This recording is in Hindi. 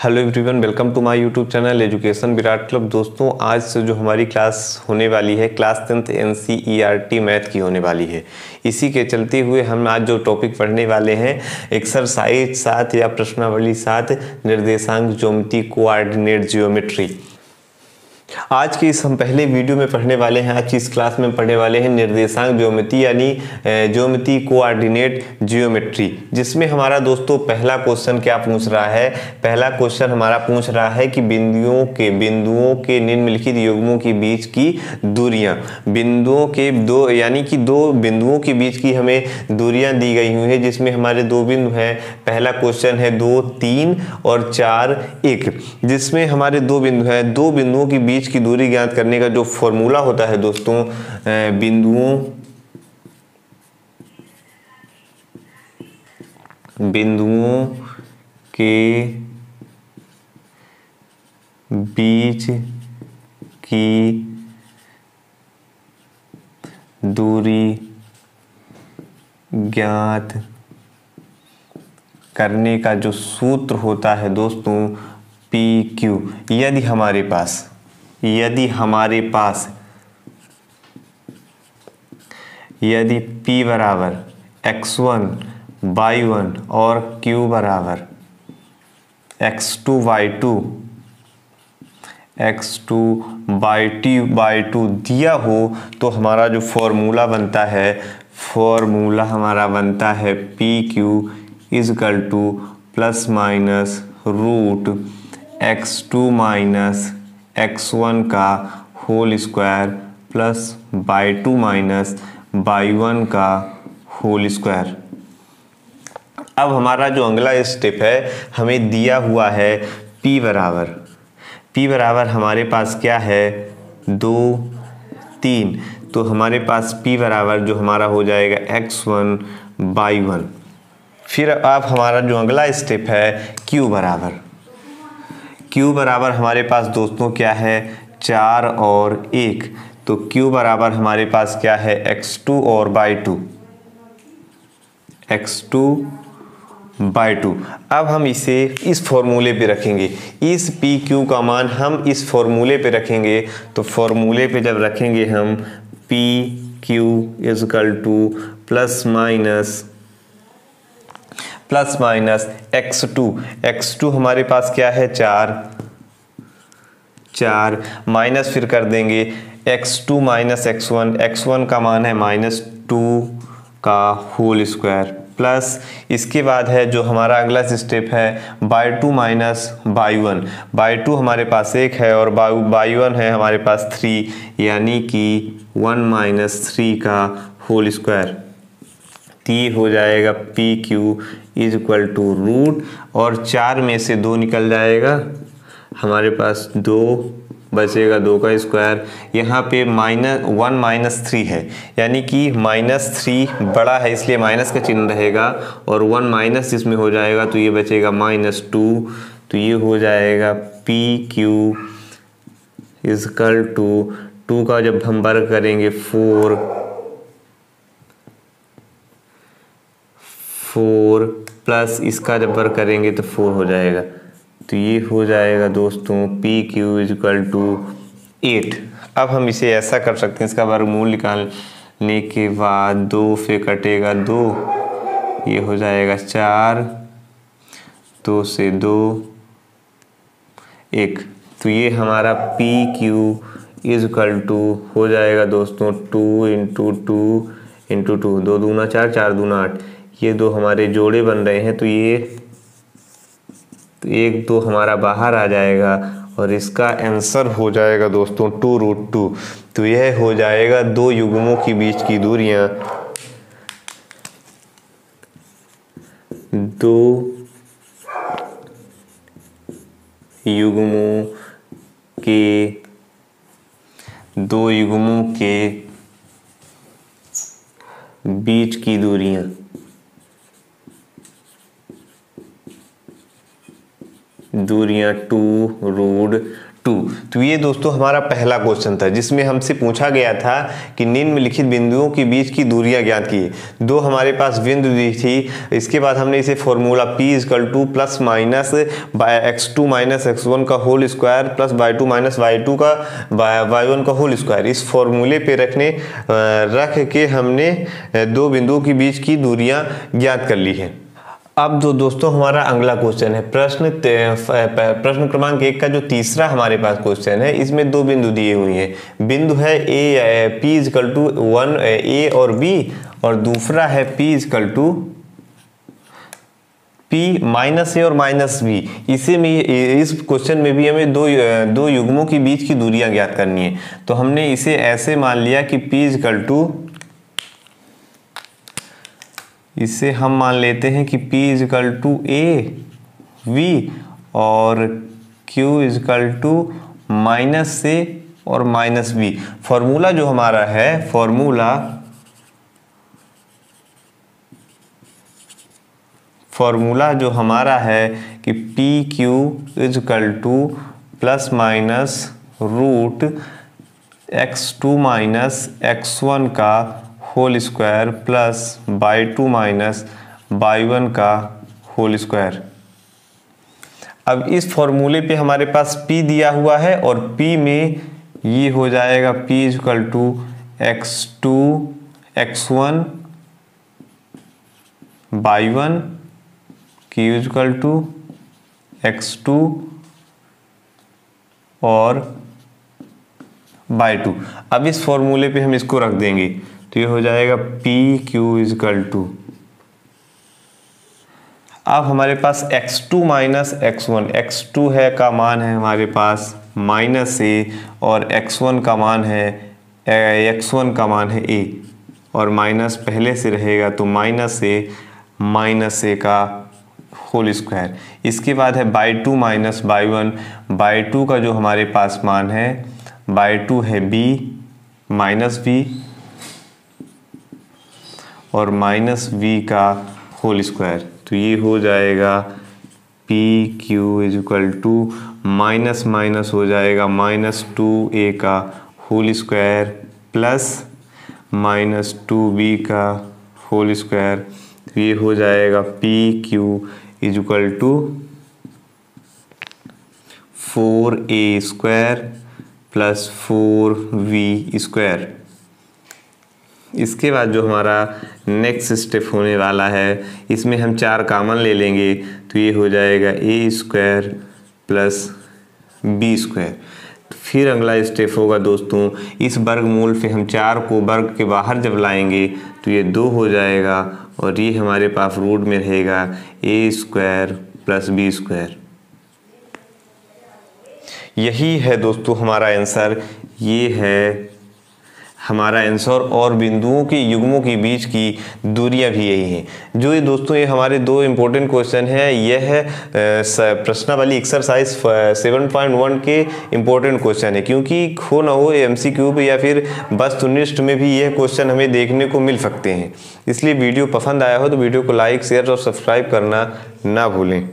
Hello everyone, welcome to my YouTube channel education Virat club. दोस्तों, आज से जो हमारी क्लास होने वाली है क्लास 10th NCERT मैथ की होने वाली है। इसी के चलते हुए हम आज जो टॉपिक पढ़ने वाले हैं एक्सरसाइज 7 या प्रश्नावली 7 निर्देशांक ज्योमेट्री कोऑर्डिनेट जियोमेट्री। आज की इस हम पहले वीडियो में पढ़ने वाले हैं, आज की इस क्लास में पढ़ने वाले हैं निर्देशांक ज्योमेट्री यानी ज्योमेट्री कोऑर्डिनेट जियोमेट्री, जिसमें हमारा दोस्तों पहला क्वेश्चन क्या पूछ रहा है। पहला क्वेश्चन हमारा पूछ रहा है कि बिंदुओं के निम्नलिखित युग्मों के बीच की दूरियां, बिंदुओं के दो यानी कि दो बिंदुओं के बीच की हमें दूरियां दी गई हुई है, जिसमें हमारे दो बिंदु हैं। पहला क्वेश्चन है 2, 3 और 4, 1, जिसमें हमारे दो बिंदु हैं। दो बिंदुओं के बीच की दूरी ज्ञात करने का जो फॉर्मूला होता है दोस्तों, बिंदुओं के बीच की दूरी ज्ञात करने का जो सूत्र होता है दोस्तों PQ। यदि P बराबर x1 y1 और Q बराबर x2 y2 दिया हो, तो हमारा जो फॉर्मूला बनता है PQ is equal to plus minus root x2 minus x1 का whole square plus y2 minus y1 का होल स्क्वायर। अब हमारा जो अगला स्टेप है, हमें दिया हुआ है P बराबर हमारे पास क्या है 2, 3, तो हमारे पास P बराबर जो हमारा हो जाएगा x1 y1। फिर अब हमारा जो अगला स्टेप है Q बराबर हमारे पास दोस्तों क्या है 4 और 1, तो Q बराबर हमारे पास क्या है x2 और y2। अब हम इसे इस फॉर्मूले पे रखेंगे, इस PQ का मान हम इस फॉर्मूले पे रखेंगे। तो फॉर्मूले पे जब रखेंगे हम PQ is equal to plus minus x2 हमारे पास क्या है 4 माइनस फिर कर देंगे x2 माइनस x1 का मान है -2 का होल स्क्वायर, प्लस इसके बाद है जो हमारा अगला स्टेप है y2 माइनस y1 हमारे पास 1 है और y1 है हमारे पास 3, यानी कि 1 माइनस 3 का होल स्क्वायर। ये हो जाएगा PQ is equal to root, और 4 में से 2 निकल जाएगा, हमारे पास 2 बचेगा, 2 का स्क्वायर। यहाँ पे -1 माइनस 3 है, यानी कि -3 बड़ा है इसलिए माइनस का चिन्ह रहेगा, और 1 माइनस इसमें हो जाएगा तो ये बचेगा -2, तो ये हो जाएगा PQ इजकल टू 2 का जब हम वर्ग करेंगे 4 प्लस इसका जब वर्ग करेंगे तो 4 हो जाएगा, तो ये हो जाएगा दोस्तों PQ इजकल टू 8। अब हम इसे ऐसा कर सकते हैं, इसका वर्गमूल निकालने के बाद 2 से कटेगा 2, ये हो जाएगा 4, 2 से 2 1, तो ये हमारा PQ इजकल टू हो जाएगा दोस्तों 2 इंटू 2, 2 दूना 4, 4 दूना 8, ये दो हमारे जोड़े बन रहे हैं, तो ये 1 2 हमारा बाहर आ जाएगा, और इसका आंसर हो जाएगा दोस्तों 2√2। तो यह हो जाएगा दो युग्मों के बीच की दूरियां, दो युग्मों के बीच की दूरियां, 2। तो ये दोस्तों हमारा पहला क्वेश्चन था जिसमें हमसे पूछा गया था कि निम्नलिखित बिंदुओं के बीच की दूरियां ज्ञात कीजिए। दो हमारे पास बिंदु दी थी, इसके बाद हमने इसे formula P = plus minus x2 minus x1 का whole square plus y2 minus y2 का y1 का होल स्क्वायर, इस फॉर्मूले पे रख के हमने दो बिंदुओं के बीच की दूरियां ज्ञात कर ली है। अब जो दोस्तों हमारा अगला क्वेश्चन है प्रश्न क्रमांक 1 का जो तीसरा हमारे पास क्वेश्चन है, इसमें दो बिंदु दिए हुए हैं। बिंदु है P = 1 A और B, और दूसरा है P माइनस A और माइनस B। इस क्वेश्चन में भी हमें दो युग्मों के बीच की दूरियां ज्ञात करनी है। तो हमने इसे ऐसे मान लिया कि इसे हम मान लेते हैं कि P = A V और Q = माइनस A और माइनस B। फॉर्मूला जो हमारा है, फॉर्मूला जो हमारा है कि PQ = plus minus root x2 minus x1 का whole square plus y2 minus y1 का होल स्क्वायर। अब इस फॉर्मूले पे हमारे पास P दिया हुआ है और P में ये हो जाएगा P = x2 x1 y1, Q = x2 और y2। अब इस फॉर्मूले पे हम इसको रख देंगे तो ये हो जाएगा PQ = अब हमारे पास x2 माइनस x1, x2 है का मान है हमारे पास माइनस A और x1 का मान है A, और माइनस पहले से रहेगा तो माइनस A का होल स्क्वायर। इसके बाद है y2 माइनस y1, y2 का जो हमारे पास मान है y2 है B माइनस B और माइनस V का होल स्क्वायर। तो ये हो जाएगा PQ = माइनस माइनस हो जाएगा -2A का होल स्क्वायर प्लस -2B का होल स्क्वायर। तो ये हो जाएगा PQ = 4A² प्लस 4V²। इसके बाद जो हमारा नेक्स्ट स्टेप होने वाला है, इसमें हम 4 कॉमन ले लेंगे तो ये हो जाएगा A² प्लस B²। फिर अगला स्टेप होगा दोस्तों, इस वर्गमूल पे हम 4 को वर्ग के बाहर जब लाएंगे तो ये 2 हो जाएगा और ये हमारे पास रूट में रहेगा A² प्लस B²। यही है दोस्तों हमारा आंसर, ये है हमारा आंसर, और बिंदुओं के युग्मों के बीच की दूरियां भी यही हैं। जो ये दोस्तों ये हमारे दो इम्पोर्टेंट क्वेश्चन हैं, यह है प्रश्नावली एक्सरसाइज 7.1 के इम्पोर्टेंट क्वेश्चन है, क्योंकि खो ना हो MCQ पे या फिर वस्तुनिष्ठ में भी यह क्वेश्चन हमें देखने को मिल सकते हैं। इसलिए वीडियो पसंद आया हो तो वीडियो को लाइक, शेयर और सब्सक्राइब करना ना भूलें।